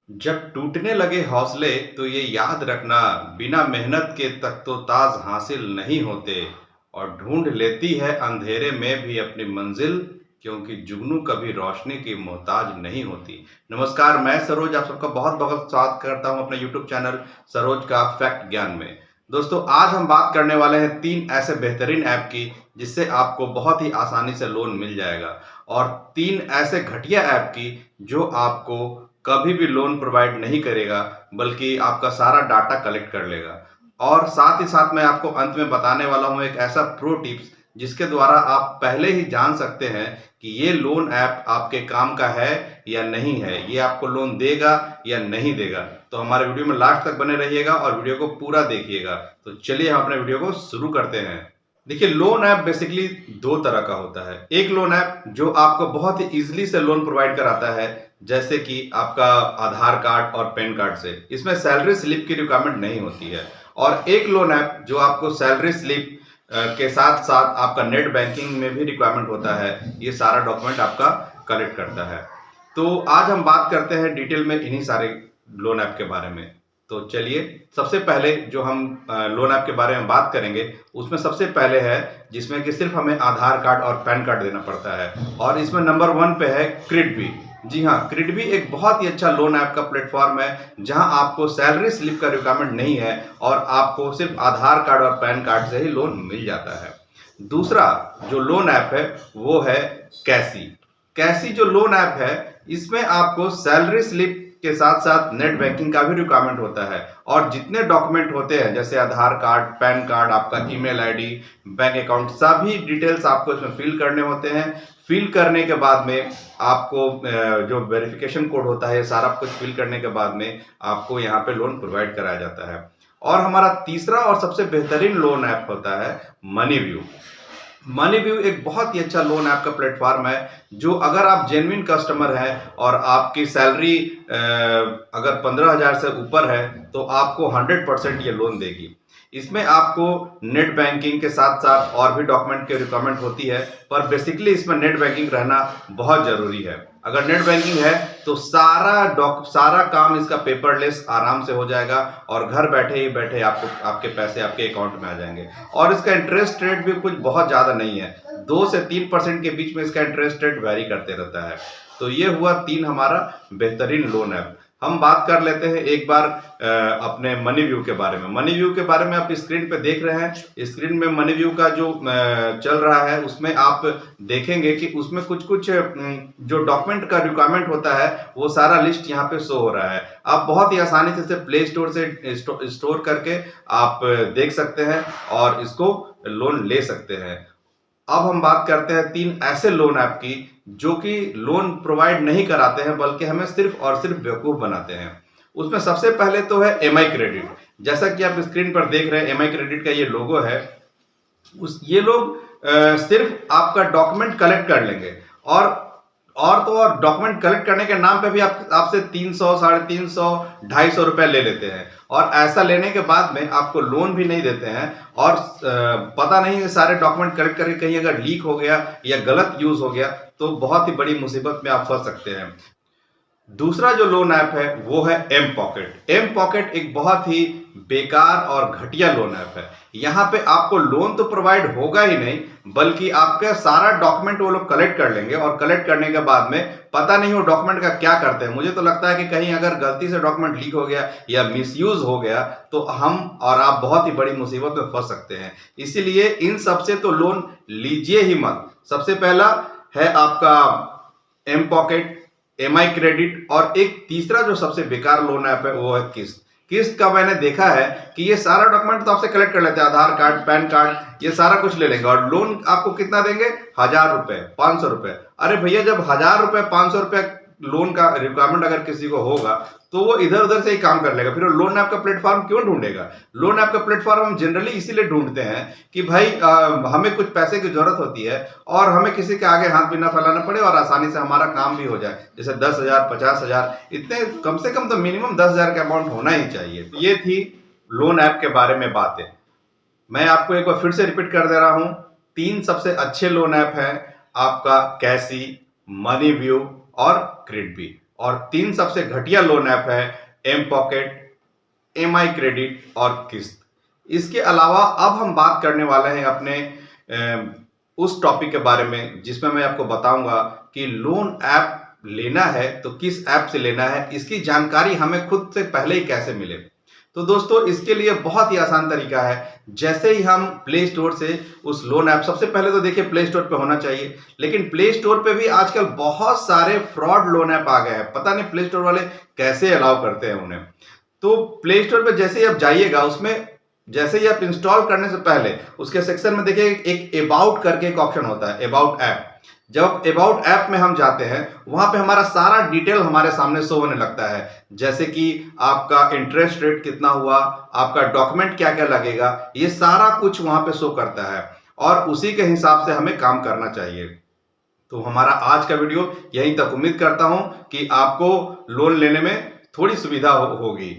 जब टूटने लगे हौसले तो ये याद रखना, बिना मेहनत के तख्तोताज हासिल नहीं होते। और ढूंढ लेती है अंधेरे में भी अपनी मंजिल, क्योंकि जुगनू कभी रोशनी की मोहताज नहीं होती। नमस्कार, मैं सरोज आप सबका बहुत बहुत स्वागत करता हूं अपने यूट्यूब चैनल सरोज का फैक्ट ज्ञान में। दोस्तों, आज हम बात करने वाले हैं 3 ऐसे बेहतरीन ऐप की जिससे आपको बहुत ही आसानी से लोन मिल जाएगा, और 3 ऐसे घटिया ऐप की जो आपको कभी भी लोन प्रोवाइड नहीं करेगा, बल्कि आपका सारा डाटा कलेक्ट कर लेगा। और साथ ही साथ मैं आपको अंत में बताने वाला हूं एक ऐसा प्रो टिप्स जिसके द्वारा आप पहले ही जान सकते हैं कि ये लोन ऐप आपके काम का है या नहीं है, ये आपको लोन देगा या नहीं देगा। तो हमारे वीडियो में लास्ट तक बने रहिएगा और वीडियो को पूरा देखिएगा। तो चलिए हम अपने वीडियो को शुरू करते हैं। देखिए, लोन ऐप बेसिकली 2 तरह का होता है। एक लोन ऐप जो आपको बहुत ही इजीली से लोन प्रोवाइड कराता है, जैसे कि आपका आधार कार्ड और पैन कार्ड से। इसमें सैलरी स्लिप की रिक्वायरमेंट नहीं होती है। और एक लोन ऐप जो आपको सैलरी स्लिप के साथ साथ आपका नेट बैंकिंग में भी रिक्वायरमेंट होता है, ये सारा डॉक्यूमेंट आपका कलेक्ट करता है। तो आज हम बात करते हैं डिटेल में इन्हीं सारे लोन ऐप के बारे में। तो चलिए, सबसे पहले जो हम लोन ऐप के बारे में बात करेंगे, उसमें सबसे पहले है जिसमें कि सिर्फ हमें आधार कार्ड और पैन कार्ड देना पड़ता है, और इसमें नंबर 1 पे है क्रिडबी। जी हाँ, क्रिडबी एक बहुत ही अच्छा लोन ऐप का प्लेटफॉर्म है जहां आपको सैलरी स्लिप का रिक्वायरमेंट नहीं है और आपको सिर्फ आधार कार्ड और पैन कार्ड से ही लोन मिल जाता है। दूसरा जो लोन ऐप है वो है कैसी। कैसी जो लोन ऐप है, इसमें आपको सैलरी स्लिप के साथ साथ नेट बैंकिंग का भी रिक्वायरमेंट होता है, और जितने डॉक्यूमेंट होते हैं जैसे आधार कार्ड, पैन कार्ड, आपका ईमेल आईडी, बैंक अकाउंट, सभी डिटेल्स आपको इसमें फिल करने होते हैं। फिल करने के बाद में आपको जो वेरिफिकेशन कोड होता है, सारा कुछ फिल करने के बाद में आपको यहाँ पे लोन प्रोवाइड कराया जाता है। और हमारा तीसरा और सबसे बेहतरीन लोन ऐप होता है मनीव्यू। मनीव्यू एक बहुत ही अच्छा लोन ऐप का प्लेटफॉर्म है, जो अगर आप जेन्युइन कस्टमर हैं और आपकी सैलरी अगर 15,000 से ऊपर है तो आपको 100% ये लोन देगी। इसमें आपको नेट बैंकिंग के साथ साथ और भी डॉक्यूमेंट की रिक्वायरमेंट होती है, पर बेसिकली इसमें नेट बैंकिंग रहना बहुत जरूरी है। अगर नेट बैंकिंग है तो सारा काम इसका पेपरलेस आराम से हो जाएगा, और घर बैठे ही बैठे आपको आपके पैसे आपके अकाउंट में आ जाएंगे। और इसका इंटरेस्ट रेट भी कुछ बहुत ज़्यादा नहीं है, 2 से 3% के बीच में इसका इंटरेस्ट रेट वेरी करते रहता है। तो ये हुआ 3 हमारा बेहतरीन लोन ऐप। हम बात कर लेते हैं एक बार अपने मनीव्यू के बारे में। मनीव्यू के बारे में आप स्क्रीन पे देख रहे हैं। स्क्रीन में मनीव्यू का जो चल रहा है, उसमें आप देखेंगे कि उसमें कुछ कुछ जो डॉक्यूमेंट का रिक्वायरमेंट होता है वो सारा लिस्ट यहाँ पे शो हो रहा है। आप बहुत ही आसानी से इसे प्ले स्टोर से स्टोर करके आप देख सकते हैं और इसको लोन ले सकते हैं। अब हम बात करते हैं 3 ऐसे लोन ऐप की जो कि लोन प्रोवाइड नहीं कराते हैं, बल्कि हमें सिर्फ और सिर्फ बेवकूफ बनाते हैं। उसमें सबसे पहले तो है एमआई क्रेडिट। जैसा कि आप स्क्रीन पर देख रहे हैं, एमआई क्रेडिट का ये लोगो है। ये लोग सिर्फ आपका डॉक्यूमेंट कलेक्ट कर लेंगे, और तो और डॉक्यूमेंट कलेक्ट करने के नाम पे भी आपसे 300, 350, 250 रुपए ले लेते हैं। और ऐसा लेने के बाद में आपको लोन भी नहीं देते हैं, और पता नहीं सारे डॉक्यूमेंट कलेक्ट करके कहीं अगर लीक हो गया या गलत यूज हो गया तो बहुत ही बड़ी मुसीबत में आप फंस सकते हैं। दूसरा जो लोन ऐप है वो है एम पॉकेट। एम पॉकेट एक बहुत ही बेकार और घटिया लोन ऐप है। यहाँ पे आपको लोन तो प्रोवाइड होगा ही नहीं, बल्कि आपका सारा डॉक्यूमेंट वो लोग कलेक्ट कर लेंगे, और कलेक्ट करने के बाद में पता नहीं वो डॉक्यूमेंट का क्या करते हैं। मुझे तो लगता है कि कहीं अगर गलती से डॉक्यूमेंट लीक हो गया या मिसयूज हो गया तो हम और आप बहुत ही बड़ी मुसीबत में फंस सकते हैं। इसीलिए इन सबसे तो लोन लीजिए ही मत। सबसे पहला है आपका एम पॉकेट, एमआई क्रेडिट, और एक तीसरा जो सबसे बेकार लोन ऐप है वो है किस्त। किस्त का मैंने देखा है कि ये सारा डॉक्यूमेंट तो आपसे कलेक्ट कर लेते हैं, आधार कार्ड, पैन कार्ड, ये सारा कुछ ले लेंगे, और लोन आपको कितना देंगे? 1,000 रुपए, 500 रुपए। अरे भैया, जब 1,000 रुपए, 500 रुपए लोन का रिक्वायरमेंट अगर किसी को होगा तो वो इधर उधर से ही काम कर लेगा। फिर वो लोन ऐप का प्लेटफॉर्म क्यों ढूंढेगा? लोन ऐप का प्लेटफॉर्म हम जनरली इसीलिए ढूंढते हैं कि भाई हमें कुछ पैसे की जरूरत होती है और हमें किसी के आगे हाथ भी ना फैलाना पड़े, और आसानी से हमारा काम भी हो जाए। जैसे 10,000, 50,000, इतने कम से कम तो मिनिमम 10,000 का अमाउंट होना ही चाहिए। तो ये थी लोन ऐप के बारे में बातें। मैं आपको एक बार फिर से रिपीट कर दे रहा हूं। 3 सबसे अच्छे लोन ऐप हैं आपका कैसी, मनीव्यू और क्रिडबी। और 3 सबसे घटिया लोन ऐप है एम पॉकेट, एमआई क्रेडिट और किस्त। इसके अलावा अब हम बात करने वाले हैं अपने उस टॉपिक के बारे में जिसमें मैं आपको बताऊंगा कि लोन ऐप लेना है तो किस ऐप से लेना है, इसकी जानकारी हमें खुद से पहले ही कैसे मिले। तो दोस्तों इसके लिए बहुत ही आसान तरीका है। जैसे ही हम प्ले स्टोर से उस लोन ऐप, सबसे पहले तो देखिए प्ले स्टोर पे होना चाहिए, लेकिन प्ले स्टोर पे भी आजकल बहुत सारे फ्रॉड लोन ऐप आ गए हैं। पता नहीं प्ले स्टोर वाले कैसे अलाउ करते हैं उन्हें। तो प्ले स्टोर पे जैसे ही आप जाइएगा, उसमें जैसे ही आप इंस्टॉल करने से पहले उसके सेक्शन में देखिए एक अबाउट करके एक ऑप्शन होता है, अबाउट ऐप। जब अबाउट ऐप में हम जाते हैं वहां पे हमारा सारा डिटेल हमारे सामने शो होने लगता है, जैसे कि आपका इंटरेस्ट रेट कितना हुआ, आपका डॉक्यूमेंट क्या क्या लगेगा, ये सारा कुछ वहां पे शो करता है और उसी के हिसाब से हमें काम करना चाहिए। तो हमारा आज का वीडियो यहीं तक। उम्मीद करता हूं कि आपको लोन लेने में थोड़ी सुविधा होगी।